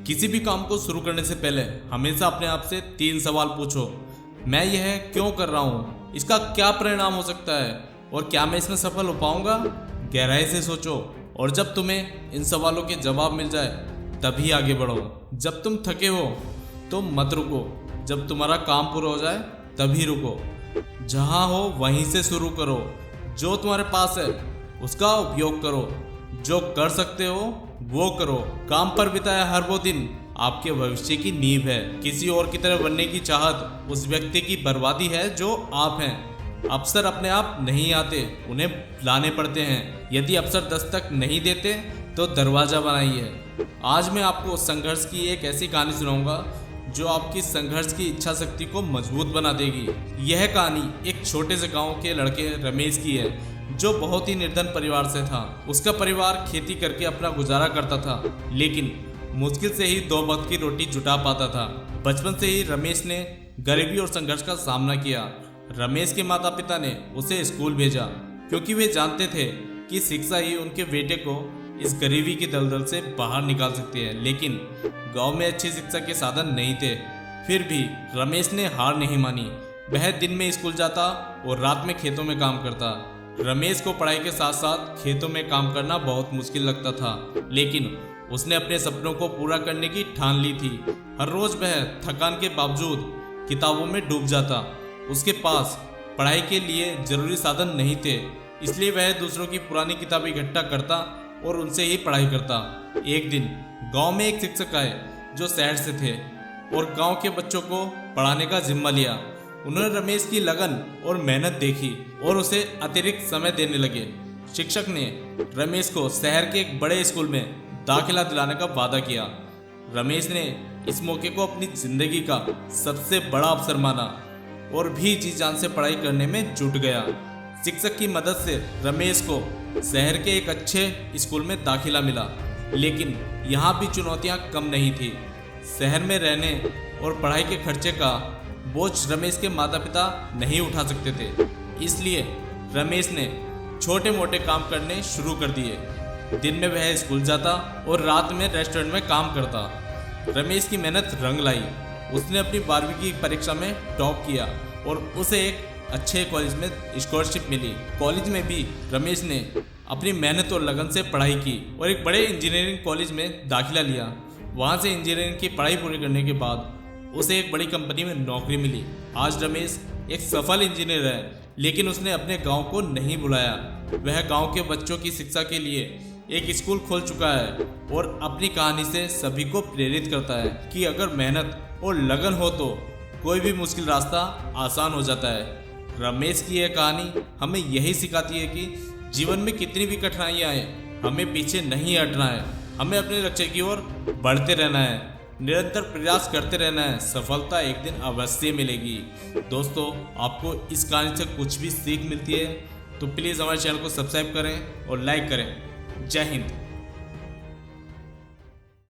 किसी भी काम को शुरू करने से पहले हमेशा अपने आप से 3 सवाल पूछो। मैं यह क्यों कर रहा हूँ, इसका क्या परिणाम हो सकता है और क्या मैं इसमें सफल हो पाऊंगा। गहराई से सोचो और जब तुम्हें इन सवालों के जवाब मिल जाए तभी आगे बढ़ो। जब तुम थके हो तो मत रुको, जब तुम्हारा काम पूरा हो जाए तभी रुको। जहाँ हो वहीं से शुरू करो। जो तुम्हारे पास है उसका उपयोग करो। जो कर सकते हो वो करो। काम पर बिताया हर वो दिन आपके भविष्य की नींव है। किसी और की तरह बनने की चाहत उस व्यक्ति की बर्बादी है जो आप हैं। अवसर अपने आप नहीं आते, उन्हें लाने पड़ते हैं। यदि अवसर दस्तक नहीं देते तो दरवाजा बनाइए। आज मैं आपको संघर्ष की एक ऐसी कहानी सुनाऊंगा जो आपकी संघर्ष की इच्छा शक्ति को मजबूत बना देगी। यह कहानी एक छोटे से गांव के लड़के रमेश की है जो बहुत ही निर्धन परिवार से था। उसका परिवार खेती करके अपना गुजारा करता था, लेकिन मुश्किल से ही 2 वक्त की रोटी जुटा पाता था। बचपन से ही रमेश ने गरीबी और संघर्ष का सामना किया। रमेश के माता पिता ने उसे स्कूल भेजा क्योंकि वे जानते थे कि शिक्षा ही उनके बेटे को इस गरीबी की दलदल से बाहर निकाल सकती है। लेकिन गांव में अच्छी शिक्षा के साधन नहीं थे। फिर भी रमेश ने हार नहीं मानी। वह दिन में स्कूल जाता और रात में खेतों में काम करता। रमेश को पढ़ाई के साथ साथ खेतों में काम करना बहुत मुश्किल लगता था, लेकिन उसने अपने सपनों को पूरा करने की ठान ली थी। हर रोज वह थकान के बावजूद किताबों में डूब जाता। उसके पास पढ़ाई के लिए जरूरी साधन नहीं थे, इसलिए वह दूसरों की पुरानी किताबें इकट्ठा करता और उनसे ही पढ़ाई करता। एक दिन गांव में एक शिक्षक आए जो शहर से थे और गांव के बच्चों को पढ़ाने का जिम्मा लिया। उन्होंने रमेश की लगन और मेहनत देखी और उसे अतिरिक्त समय देने लगे। शिक्षक ने रमेश को शहर के एक बड़े स्कूल में दाखिला दिलाने का वादा किया। रमेश ने इस मौके को अपनी जिंदगी का सबसे बड़ा अवसर माना और भी जी जान से पढ़ाई करने में जुट गया। शिक्षक की मदद से रमेश को शहर के एक अच्छे स्कूल में दाखिला मिला, लेकिन यहाँ भी चुनौतियाँ कम नहीं थी। शहर में रहने और पढ़ाई के खर्चे का बोझ रमेश के माता पिता नहीं उठा सकते थे, इसलिए रमेश ने छोटे मोटे काम करने शुरू कर दिए। दिन में वह स्कूल जाता और रात में रेस्टोरेंट में काम करता। रमेश की मेहनत रंग लाई। उसने अपनी 12वीं की परीक्षा में टॉप किया और उसे एक अच्छे कॉलेज में स्कॉलरशिप मिली। कॉलेज में भी रमेश ने अपनी मेहनत और लगन से पढ़ाई की और एक बड़े इंजीनियरिंग कॉलेज में दाखिला लिया। वहाँ से इंजीनियरिंग की पढ़ाई पूरी करने के बाद उसे एक बड़ी कंपनी में नौकरी मिली। आज रमेश एक सफल इंजीनियर है, लेकिन उसने अपने गांव को नहीं बुलाया। वह गांव के बच्चों की शिक्षा के लिए एक स्कूल खोल चुका है और अपनी कहानी से सभी को प्रेरित करता है कि अगर मेहनत और लगन हो तो कोई भी मुश्किल रास्ता आसान हो जाता है। रमेश की यह कहानी हमें यही सिखाती है कि जीवन में कितनी भी कठिनाइयाँ आए, हमें पीछे नहीं हटना है। हमें अपने लक्ष्य की ओर बढ़ते रहना है, निरंतर प्रयास करते रहना है। सफलता एक दिन अवश्य मिलेगी। दोस्तों, आपको इस कहानी से कुछ भी सीख मिलती है तो प्लीज़ हमारे चैनल को सब्सक्राइब करें और लाइक करें। जय हिंद।